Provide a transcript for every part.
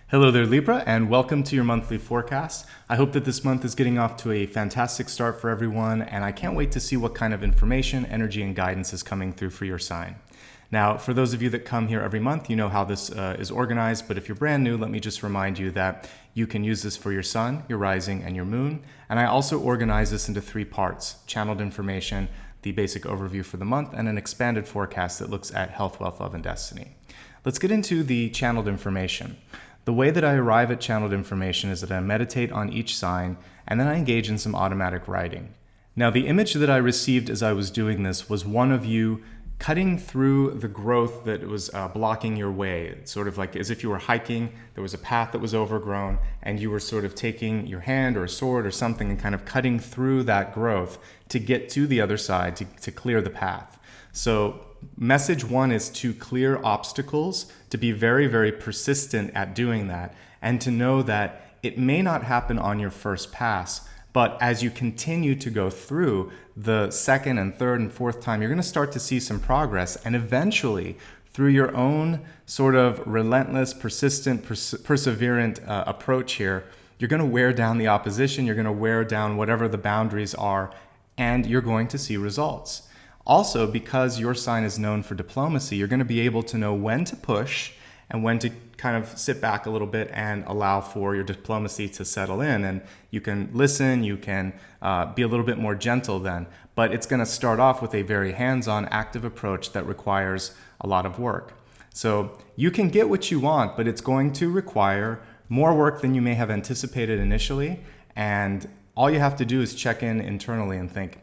Hello there, Libra, and welcome to your monthly forecast. I hope that this month is getting off to a fantastic start for everyone, and I can't wait to see what kind of information, energy, and guidance is coming through for your sign. Now, for those of you that come here every month, you know how this is organized, but if you're brand new, let me just remind you that you can use this for your sun, your rising, and your moon. And I also organize this into 3 parts: channeled information, the basic overview for the month, and an expanded forecast that looks at health, wealth, love, and destiny. Let's get into the channeled information. The way that I arrive at channeled information is that I meditate on each sign and then I engage in some automatic writing. Now, the image that I received as I was doing this was one of you cutting through the growth that was blocking your way. It's sort of like as if you were hiking, there was a path that was overgrown, and you were sort of taking your hand or a sword or something and kind of cutting through that growth to get to the other side, to clear the path. So message 1 is to clear obstacles, to be very, very persistent at doing that, and to know that it may not happen on your first pass, but as you continue to go through the second and third and fourth time, you're going to start to see some progress, and eventually, through your own sort of relentless, persistent, perseverant approach here, you're going to wear down the opposition, you're going to wear down whatever the boundaries are, and you're going to see results. Also, because your sign is known for diplomacy, you're going to be able to know when to push and when to kind of sit back a little bit and allow for your diplomacy to settle in. And you can listen, you can be a little bit more gentle then. But it's going to start off with a very hands-on, active approach that requires a lot of work. So you can get what you want, but it's going to require more work than you may have anticipated initially. And all you have to do is check in internally and think,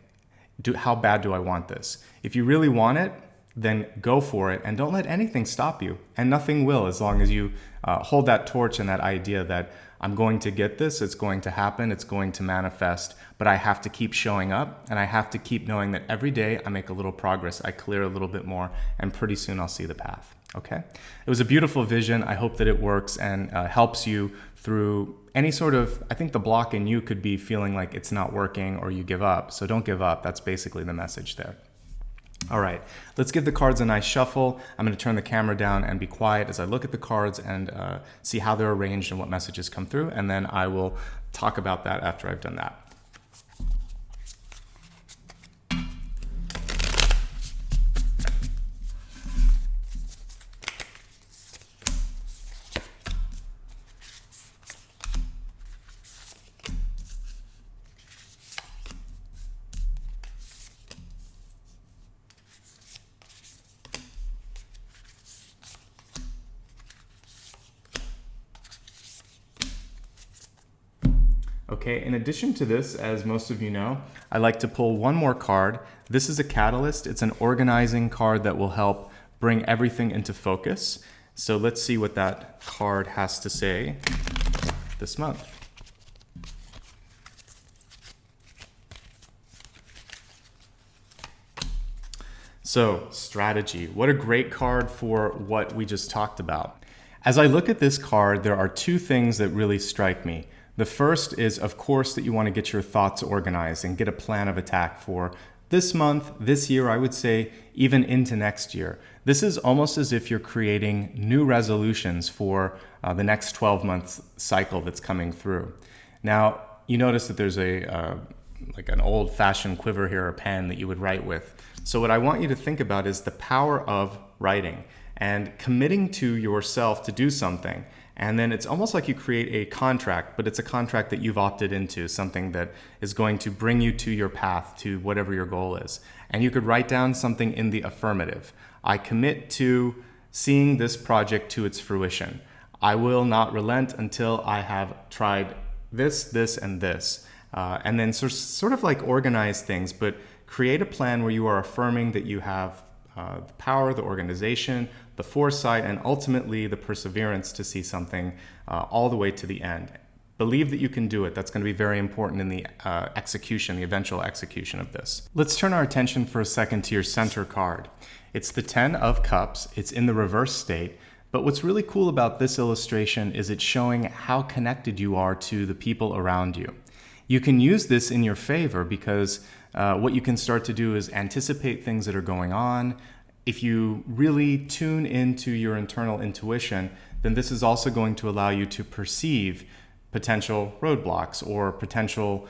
how bad do I want this? If you really want it, then go for it and don't let anything stop you. And nothing will, as long as you hold that torch and that idea that I'm going to get this, it's going to happen, it's going to manifest, but I have to keep showing up and I have to keep knowing that every day I make a little progress, I clear a little bit more, and pretty soon I'll see the path. Okay? It was a beautiful vision. I hope that it works and helps you through any sort of, I think the block in you could be feeling like it's not working or you give up. So don't give up. That's basically the message there. All right, let's give the cards a nice shuffle. I'm going to turn the camera down and be quiet as I look at the cards and see how they're arranged and what messages come through. And then I will talk about that after I've done that. Okay, in addition to this, as most of you know, I like to pull one more card. This is a catalyst. It's an organizing card that will help bring everything into focus. So let's see what that card has to say this month. So, strategy. What a great card for what we just talked about. As I look at this card, there are 2 things that really strike me. The first is, of course, that you want to get your thoughts organized and get a plan of attack for this month, this year, I would say, even into next year. This is almost as if you're creating new resolutions for the next 12-month cycle that's coming through. Now, you notice that there's like an old-fashioned quiver here, or pen that you would write with. So what I want you to think about is the power of writing and committing to yourself to do something. And then it's almost like you create a contract, but it's a contract that you've opted into, something that is going to bring you to your path, to whatever your goal is. And you could write down something in the affirmative. I commit to seeing this project to its fruition. I will not relent until I have tried this, this, and this. And then sort of like organize things, but create a plan where you are affirming that you have the power, the organization, the foresight, and ultimately the perseverance to see something all the way to the end. Believe that you can do it. That's going to be very important in the execution, the eventual execution of this. Let's turn our attention for a second to your center card. It's the 10 of Cups. It's in the reverse state. But what's really cool about this illustration is it's showing how connected you are to the people around you. You can use this in your favor because what you can start to do is anticipate things that are going on. If you really tune into your internal intuition, then this is also going to allow you to perceive potential roadblocks or potential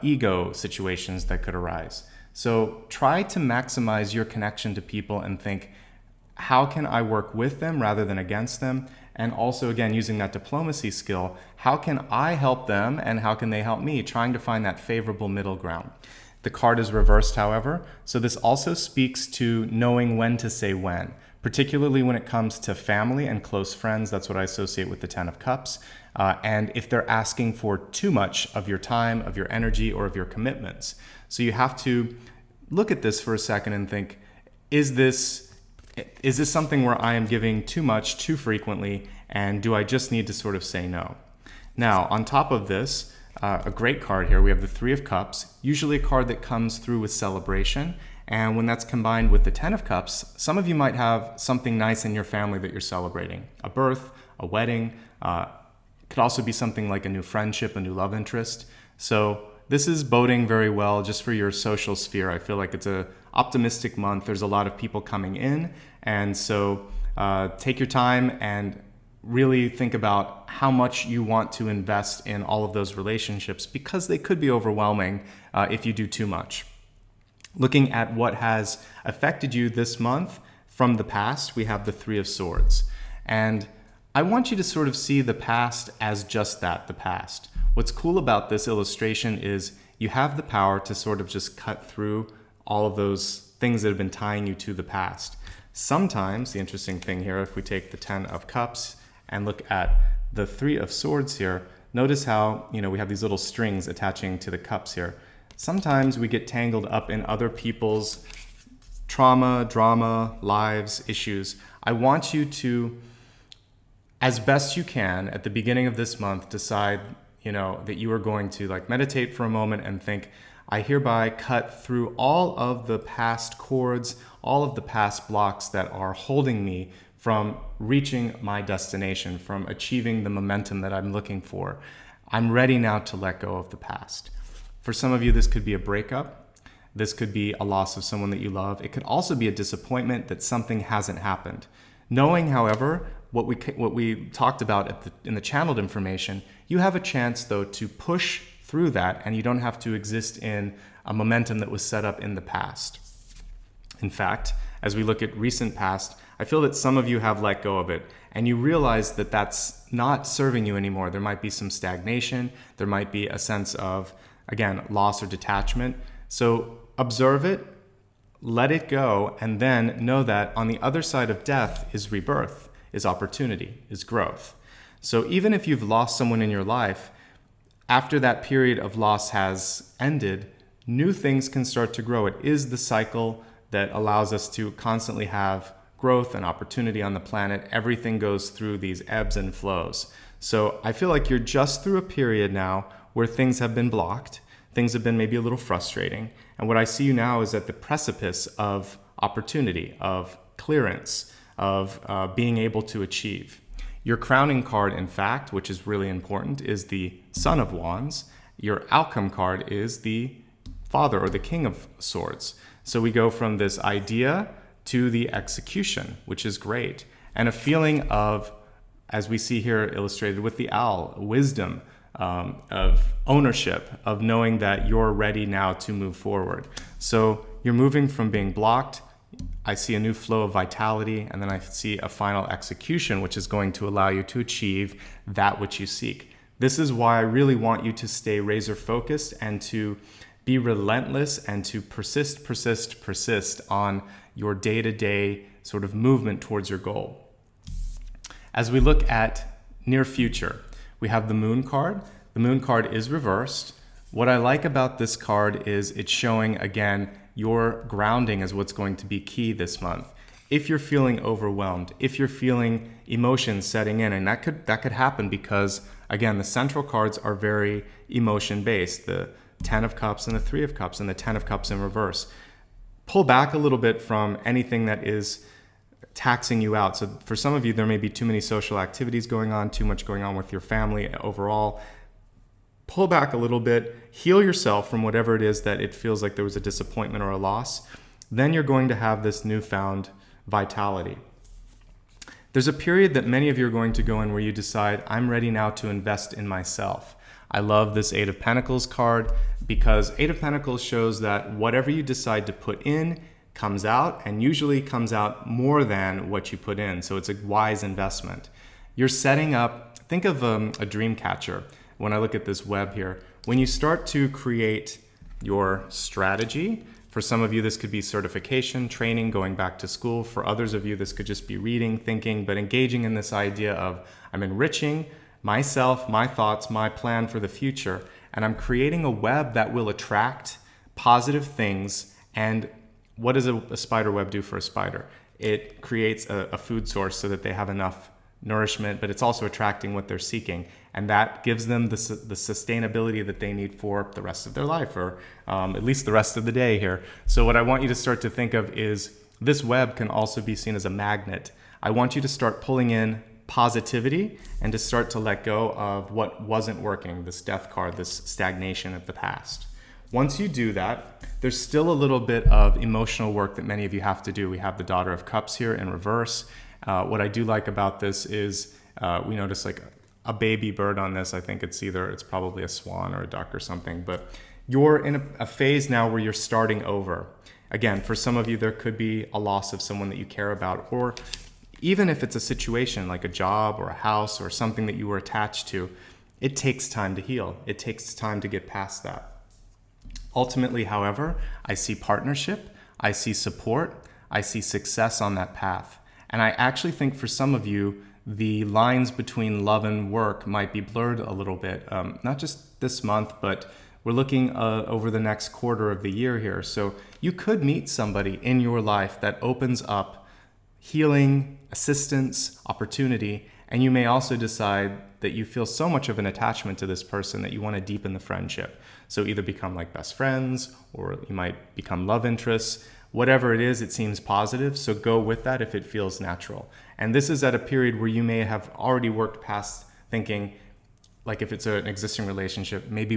ego situations that could arise. So try to maximize your connection to people and think, how can I work with them rather than against them? And also, again, using that diplomacy skill, how can I help them and how can they help me? Trying to find that favorable middle ground. The card is reversed, however, so this also speaks to knowing when to say when, particularly when it comes to family and close friends. That's what I associate with the Ten of Cups. And if they're asking for too much of your time, of your energy, or of your commitments. So you have to look at this for a second and think, is this something where I am giving too much, too frequently, and do I just need to sort of say no? Now, on top of this, a great card here, we have the Three of Cups, usually a card that comes through with celebration. And when that's combined with the Ten of Cups, some of you might have something nice in your family that you're celebrating. A birth, a wedding, could also be something like a new friendship, a new love interest. So this is boding very well just for your social sphere. I feel like it's an optimistic month. There's a lot of people coming in. And so take your time and really think about how much you want to invest in all of those relationships, because they could be overwhelming if you do too much. Looking at what has affected you this month from the past, we have the Three of Swords. And I want you to sort of see the past as just that, the past. What's cool about this illustration is you have the power to sort of just cut through all of those things that have been tying you to the past. Sometimes, the interesting thing here, if we take the Ten of Cups and look at the Three of Swords here, notice how, we have these little strings attaching to the cups here. Sometimes we get tangled up in other people's trauma, drama, lives, issues. I want you to, as best you can, at the beginning of this month, decide, that you are going to meditate for a moment and think, I hereby cut through all of the past cords, all of the past blocks that are holding me from reaching my destination, from achieving the momentum that I'm looking for. I'm ready now to let go of the past. For some of you, this could be a breakup. This could be a loss of someone that you love. It could also be a disappointment that something hasn't happened. Knowing, however, what we talked about in the channeled information, you have a chance, though, to push through that, and you don't have to exist in a momentum that was set up in the past. In fact, as we look at recent past, I feel that some of you have let go of it, and you realize that that's not serving you anymore. There might be some stagnation. There might be a sense of, again, loss or detachment. So observe it, let it go, and then know that on the other side of death is rebirth, is opportunity, is growth. So even if you've lost someone in your life, after that period of loss has ended, new things can start to grow. It is the cycle that allows us to constantly have growth and opportunity on the planet. Everything goes through these ebbs and flows. So I feel like you're just through a period now where things have been blocked. Things have been maybe a little frustrating. And what I see you now is at the precipice of opportunity, of clearance, of being able to achieve. Your crowning card, in fact, which is really important, is the Son of Wands. Your outcome card is the Father or the King of Swords. So we go from this idea to the execution, which is great. And a feeling of, as we see here illustrated with the owl, wisdom, of ownership, of knowing that you're ready now to move forward. So you're moving from being blocked. I see a new flow of vitality, and then I see a final execution, which is going to allow you to achieve that which you seek. This is why I really want you to stay razor focused and to be relentless and to persist on your day-to-day sort of movement towards your goal. As we look at near future, we have the Moon card. The Moon card is reversed. What I like about this card is it's showing, again, your grounding is what's going to be key this month. If you're feeling overwhelmed, if you're feeling emotions setting in, and that could happen because, again, the central cards are very emotion-based, the Ten of Cups and the Three of Cups and the Ten of Cups in reverse. Pull back a little bit from anything that is taxing you out. So for some of you, there may be too many social activities going on, too much going on with your family overall. Pull back a little bit, heal yourself from whatever it is that it feels like there was a disappointment or a loss. Then you're going to have this newfound vitality. There's a period that many of you are going to go in where you decide, I'm ready now to invest in myself. I love this Eight of Pentacles card because Eight of Pentacles shows that whatever you decide to put in comes out, and usually comes out more than what you put in. So it's a wise investment. You're setting up, think of a dream catcher. When I look at this web here, when you start to create your strategy, for some of you this could be certification, training, going back to school. For others of you this could just be reading, thinking, but engaging in this idea of I'm enriching myself, my thoughts, my plan for the future, and I'm creating a web that will attract positive things. And what does a spider web do for a spider? It creates a food source so that they have enough nourishment, but it's also attracting what they're seeking. And that gives them the sustainability that they need for the rest of their life, or at least the rest of the day here. So what I want you to start to think of is this web can also be seen as a magnet. I want you to start pulling in positivity and to start to let go of what wasn't working, this death card, this stagnation of the past. Once you do that, there's still a little bit of emotional work that many of you have to do. We have the Daughter of Cups here in reverse. What I do like about this is we notice like a baby bird on this. I think it's probably a swan or a duck or something, but you're in a phase now where you're starting over. Again, for some of you, there could be a loss of someone that you care about, or even if it's a situation like a job or a house or something that you were attached to, it takes time to heal. It takes time to get past that. Ultimately, however, I see partnership, I see support, I see success on that path. And I actually think for some of you, the lines between love and work might be blurred a little bit, not just this month, but we're looking over the next quarter of the year here. So you could meet somebody in your life that opens up healing, assistance, opportunity, and you may also decide that you feel so much of an attachment to this person that you want to deepen the friendship. So either become like best friends, or you might become love interests. Whatever it is, it seems positive, so go with that if it feels natural. And this is at a period where you may have already worked past thinking, like if it's an existing relationship, maybe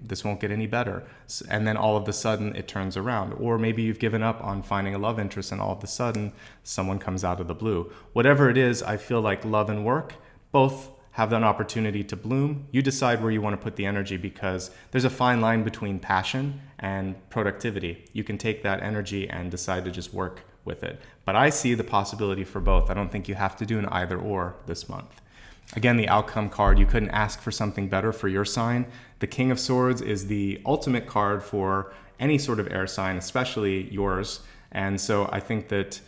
this won't get any better. And then all of a sudden it turns around. Or maybe you've given up on finding a love interest and all of a sudden someone comes out of the blue. Whatever it is, I feel like love and work both have an opportunity to bloom. You decide where you want to put the energy, because there's a fine line between passion and productivity. You can take that energy and decide to just work with it. But I see the possibility for both. I don't think you have to do an either or this month. Again, the outcome card, you couldn't ask for something better for your sign. The King of Swords is the ultimate card for any sort of air sign, especially yours. And so I think that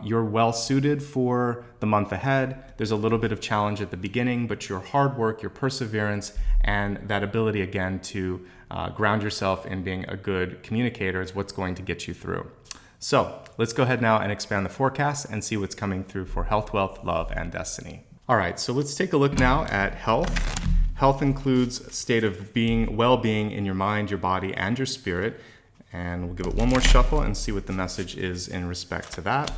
you're well suited for the month ahead. There's a little bit of challenge at the beginning, but your hard work, your perseverance, and that ability again to ground yourself in being a good communicator is what's going to get you through. So let's go ahead now and expand the forecast and see what's coming through for health, wealth, love, and destiny. All right, so let's take a look now at health. Health includes a state of well-being in your mind, your body, and your spirit. And we'll give it one more shuffle and see what the message is in respect to that.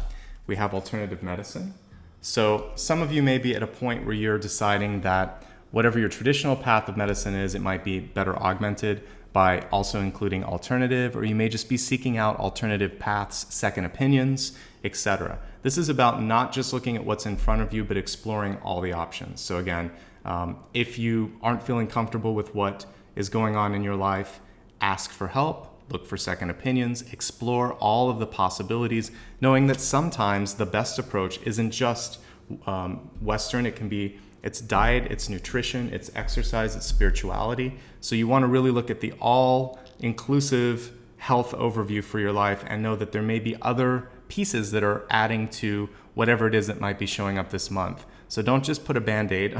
We have alternative medicine. So some of you may be at a point where you're deciding that whatever your traditional path of medicine is, it might be better augmented by also including alternative, or you may just be seeking out alternative paths, second opinions, etc. This is about not just looking at what's in front of you, but exploring all the options. So again, if you aren't feeling comfortable with what is going on in your life, ask for help. Look for second opinions, explore all of the possibilities, knowing that sometimes the best approach isn't just Western. It can be it's diet, it's nutrition, it's exercise, it's spirituality. So you want to really look at the all-inclusive health overview for your life and know that there may be other pieces that are adding to whatever it is that might be showing up this month. So don't just put a Band-Aid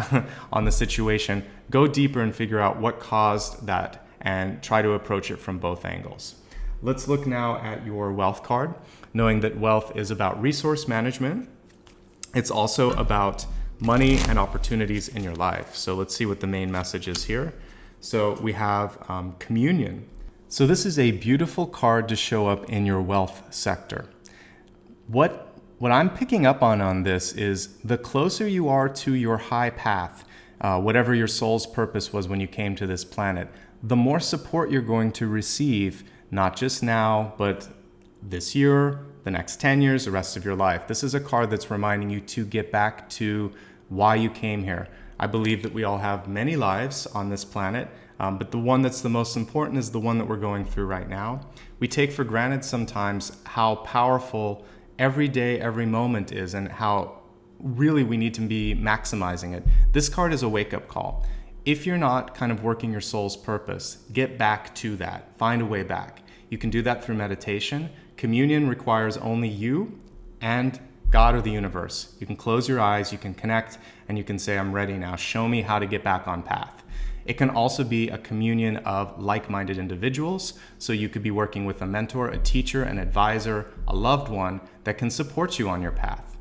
on the situation. Go deeper and figure out what caused that, and try to approach it from both angles. Let's look now at your wealth card, knowing that wealth is about resource management. It's also about money and opportunities in your life. So let's see what the main message is here. So we have communion. So this is a beautiful card to show up in your wealth sector. What I'm picking up on this is the closer you are to your high path, whatever your soul's purpose was when you came to this planet, the more support you're going to receive, not just now, but this year, the next 10 years, the rest of your life. This is a card that's reminding you to get back to why you came here. I believe that we all have many lives on this planet, but the one that's the most important is the one that we're going through right now. We take for granted sometimes how powerful every day, every moment is, and how really we need to be maximizing it. This card is a wake-up call. If you're not kind of working your soul's purpose, get back to that. Find a way back. You can do that through meditation. Communion requires only you and God or the universe. You can close your eyes, you can connect, and you can say, I'm ready now. Show me how to get back on path. It can also be a communion of like-minded individuals. So you could be working with a mentor, a teacher, an advisor, a loved one that can support you on your path.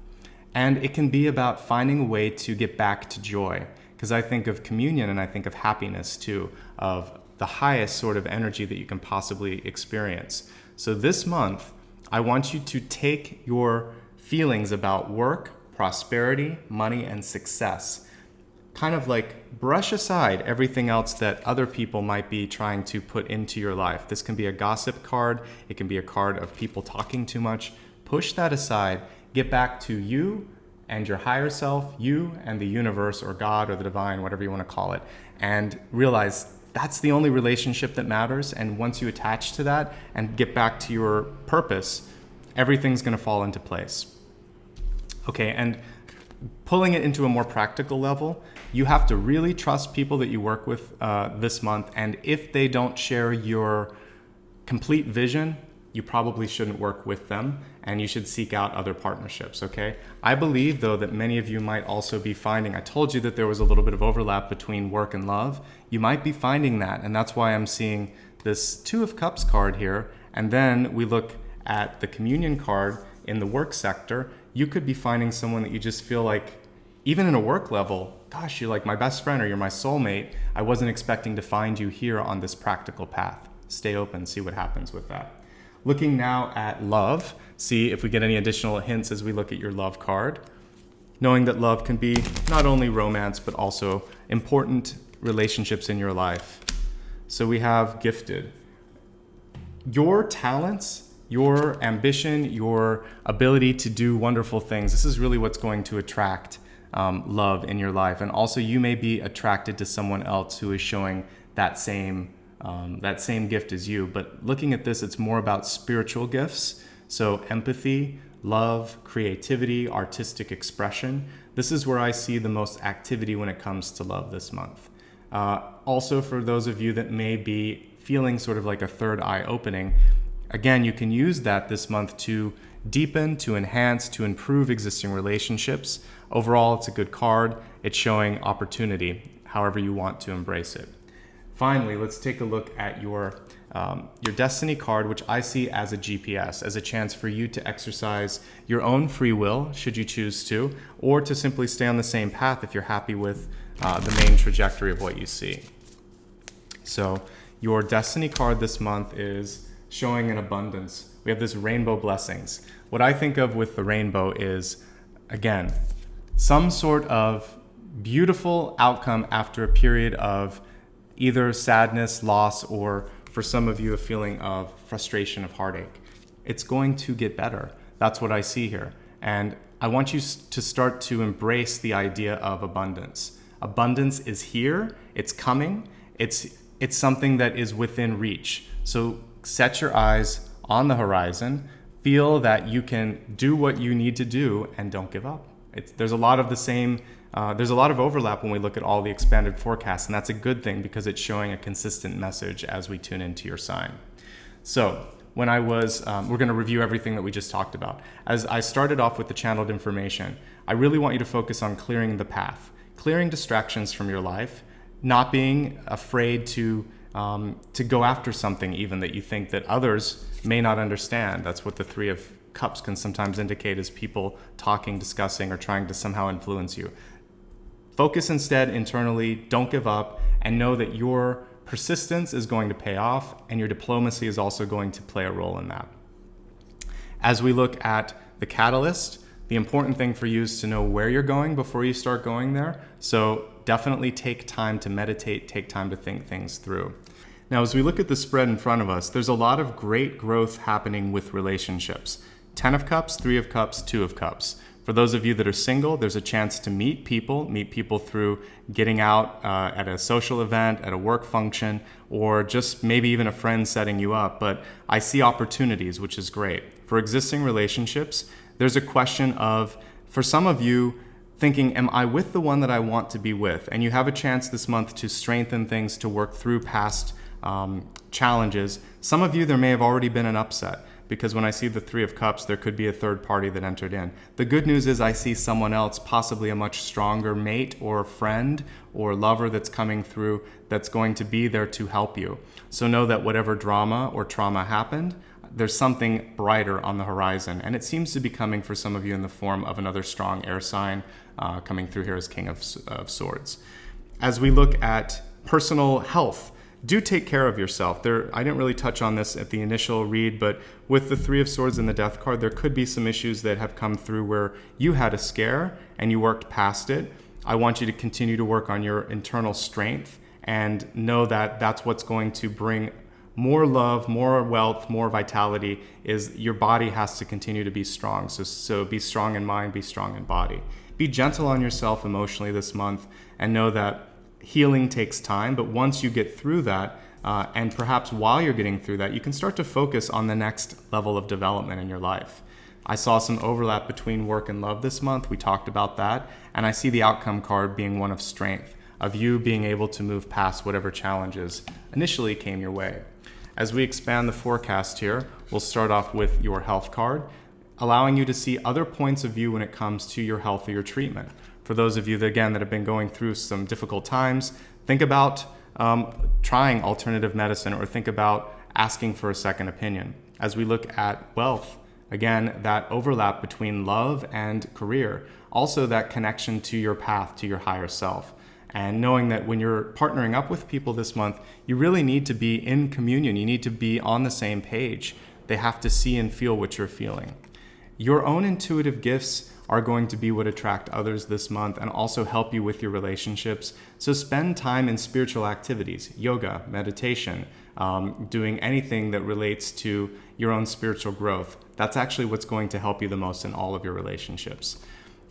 And it can be about finding a way to get back to joy. Because I think of communion and I think of happiness too, of the highest sort of energy that you can possibly experience. So this month, I want you to take your feelings about work, prosperity, money, and success, kind of like brush aside everything else that other people might be trying to put into your life. This can be a gossip card. It can be a card of people talking too much. Push that aside. Get back to you and your higher self, you and the universe or God or the divine, whatever you want to call it, and realize that's the only relationship that matters. And once you attach to that and get back to your purpose, everything's going to fall into place. Okay, and pulling it into a more practical level, you have to really trust people that you work with this month. And if they don't share your complete vision, you probably shouldn't work with them, and you should seek out other partnerships, okay? I believe, though, that many of you might also be finding, I told you that there was a little bit of overlap between work and love. You might be finding that, and that's why I'm seeing this Two of Cups card here, and then we look at the Communion card in the work sector. You could be finding someone that you just feel like, even in a work level, gosh, you're like my best friend or you're my soulmate. I wasn't expecting to find you here on this practical path. Stay open, see what happens with that. Looking now at love, see if we get any additional hints as we look at your love card. Knowing that love can be not only romance, but also important relationships in your life. So we have gifted. Your talents, your ambition, your ability to do wonderful things, this is really what's going to attract love in your life. And also you may be attracted to someone else who is showing that same gift as you. But looking at this, it's more about spiritual gifts. So empathy, love, creativity, artistic expression. This is where I see the most activity when it comes to love this month. Also, for those of you that may be feeling sort of like a third eye opening, again, you can use that this month to deepen, to enhance, to improve existing relationships. Overall, it's a good card. It's showing opportunity, however you want to embrace it. Finally, let's take a look at your destiny card, which I see as a GPS, as a chance for you to exercise your own free will, should you choose to, or to simply stay on the same path if you're happy with the main trajectory of what you see. So your destiny card this month is showing an abundance. We have this rainbow blessings. What I think of with the rainbow is, again, some sort of beautiful outcome after a period of either sadness, loss, or for some of you, a feeling of frustration, of heartache. It's going to get better. That's what I see here. And I want you to start to embrace the idea of abundance. Abundance is here, it's coming, it's something that is within reach. So set your eyes on the horizon, feel that you can do what you need to do, and don't give up. There's a lot of the same there's a lot of overlap when we look at all the expanded forecasts, and that's a good thing because it's showing a consistent message as we tune into your sign. So when I was, we're going to review everything that we just talked about. As I started off with the channeled information, I really want you to focus on clearing the path, clearing distractions from your life, not being afraid to go after something even that you think that others may not understand. That's what the Three of Cups can sometimes indicate, as people talking, discussing, or trying to somehow influence you. Focus instead internally, don't give up, and know that your persistence is going to pay off, and your diplomacy is also going to play a role in that. As we look at the catalyst, the important thing for you is to know where you're going before you start going there. So definitely take time to meditate, take time to think things through. Now, as we look at the spread in front of us, there's a lot of great growth happening with relationships. 10 of Cups, 3 of Cups, 2 of Cups. For those of you that are single, there's a chance to meet people through getting out at a social event, at a work function, or just maybe even a friend setting you up. But I see opportunities, which is great. For existing relationships, there's a question of, for some of you, thinking, am I with the one that I want to be with? And you have a chance this month to strengthen things, to work through past challenges. Some of you, there may have already been an upset, because when I see the 3 of Cups, there could be a third party that entered in. The good news is I see someone else, possibly a much stronger mate or friend or lover that's coming through, that's going to be there to help you. So know that whatever drama or trauma happened, there's something brighter on the horizon. And it seems to be coming for some of you in the form of another strong air sign coming through here as King of Swords. As we look at personal health, do take care of yourself. I didn't really touch on this at the initial read, but with the 3 of Swords and the Death card, there could be some issues that have come through where you had a scare and you worked past it. I want you to continue to work on your internal strength and know that that's what's going to bring more love, more wealth, more vitality. Is your body has to continue to be strong. So be strong in mind, be strong in body. Be gentle on yourself emotionally this month, and know that healing takes time, but once you get through that, and perhaps while you're getting through that, you can start to focus on the next level of development in your life. I saw some overlap between work and love this month. We talked about that, and I see the outcome card being one of strength, of you being able to move past whatever challenges initially came your way. As we expand the forecast here, we'll start off with your health card, allowing you to see other points of view when it comes to your health or your treatment. For those of you that, again, that have been going through some difficult times, think about trying alternative medicine, or think about asking for a second opinion. As we look at wealth, again, that overlap between love and career, also that connection to your path, to your higher self. And knowing that when you're partnering up with people this month, you really need to be in communion. You need to be on the same page. They have to see and feel what you're feeling. Your own intuitive gifts are going to be what attract others this month and also help you with your relationships. So spend time in spiritual activities, yoga, meditation, doing anything that relates to your own spiritual growth. That's actually what's going to help you the most in all of your relationships.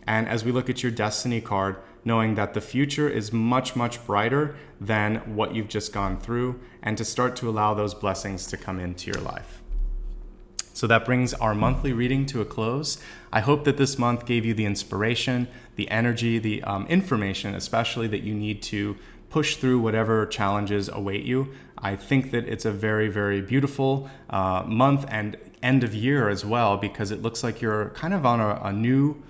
And as we look at your destiny card, knowing that the future is much, much brighter than what you've just gone through, and to start to allow those blessings to come into your life. So that brings our monthly reading to a close. I hope that this month gave you the inspiration, the energy, the information, especially, that you need to push through whatever challenges await you. I think that it's a very, very beautiful month and end of year as well, because it looks like you're kind of on a new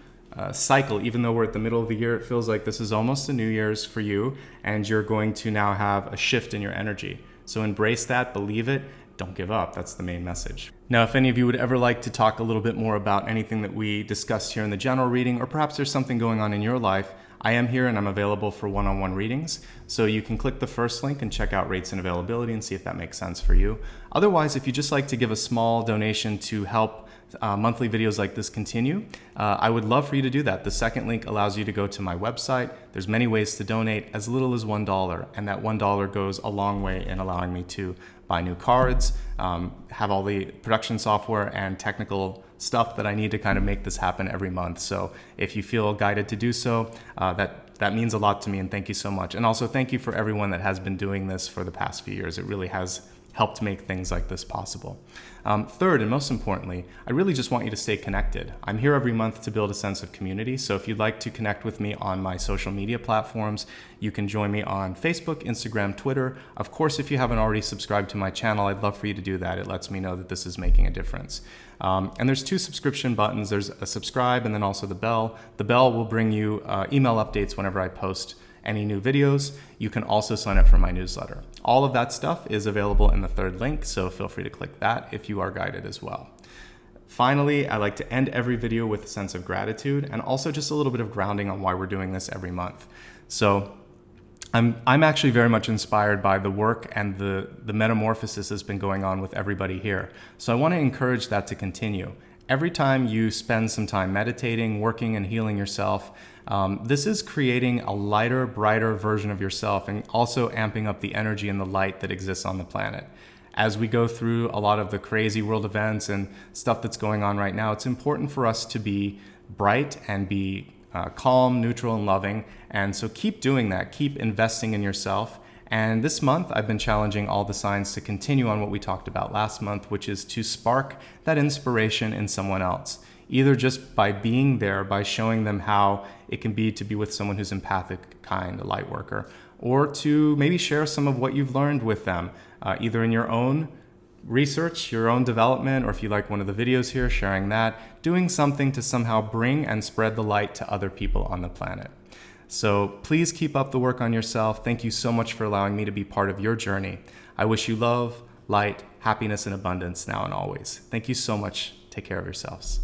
cycle. Even though we're at the middle of the year, it feels like this is almost a New Year's for you, and you're going to now have a shift in your energy. So embrace that, believe it, don't give up. That's the main message. Now, if any of you would ever like to talk a little bit more about anything that we discussed here in the general reading, or perhaps there's something going on in your life, I am here and I'm available for one-on-one readings. So you can click the first link and check out rates and availability and see if that makes sense for you. Otherwise, if you just like to give a small donation to help monthly videos like this continue, I would love for you to do that. The second link allows you to go to my website. There's many ways to donate, as little as $1, and that $1 goes a long way in allowing me to buy new cards, have all the production software and technical stuff that I need to kind of make this happen every month. So if you feel guided to do so, that means a lot to me, and thank you so much. And also thank you for everyone that has been doing this for the past few years. It really has helped make things like this possible. Third, and most importantly, I really just want you to stay connected. I'm here every month to build a sense of community. So if you'd like to connect with me on my social media platforms, you can join me on Facebook, Instagram, Twitter. Of course, if you haven't already subscribed to my channel, I'd love for you to do that. It lets me know that this is making a difference. And there's 2 subscription buttons. There's a subscribe and then also the bell. The bell will bring you email updates whenever I post any new videos. You can also sign up for my newsletter. All of that stuff is available in the third link, so feel free to click that if you are guided as well. Finally, I like to end every video with a sense of gratitude and also just a little bit of grounding on why we're doing this every month. So I'm actually very much inspired by the work and the metamorphosis that's been going on with everybody here. So I want to encourage that to continue. Every time you spend some time meditating, working, and healing yourself, this is creating a lighter, brighter version of yourself, and also amping up the energy and the light that exists on the planet. as we go through a lot of the crazy world events and stuff that's going on right now, it's important for us to be bright and be calm, neutral, and loving. And so keep doing that. Keep investing in yourself. And this month, I've been challenging all the signs to continue on what we talked about last month, which is to spark that inspiration in someone else, either just by being there, by showing them how it can be to be with someone who's empathic, kind, a light worker, or to maybe share some of what you've learned with them, either in your own research, your own development, or if you like one of the videos here, sharing that, doing something to somehow bring and spread the light to other people on the planet. So please keep up the work on yourself. Thank you so much for allowing me to be part of your journey. I wish you love, light, happiness, and abundance now and always. Thank you so much. Take care of yourselves.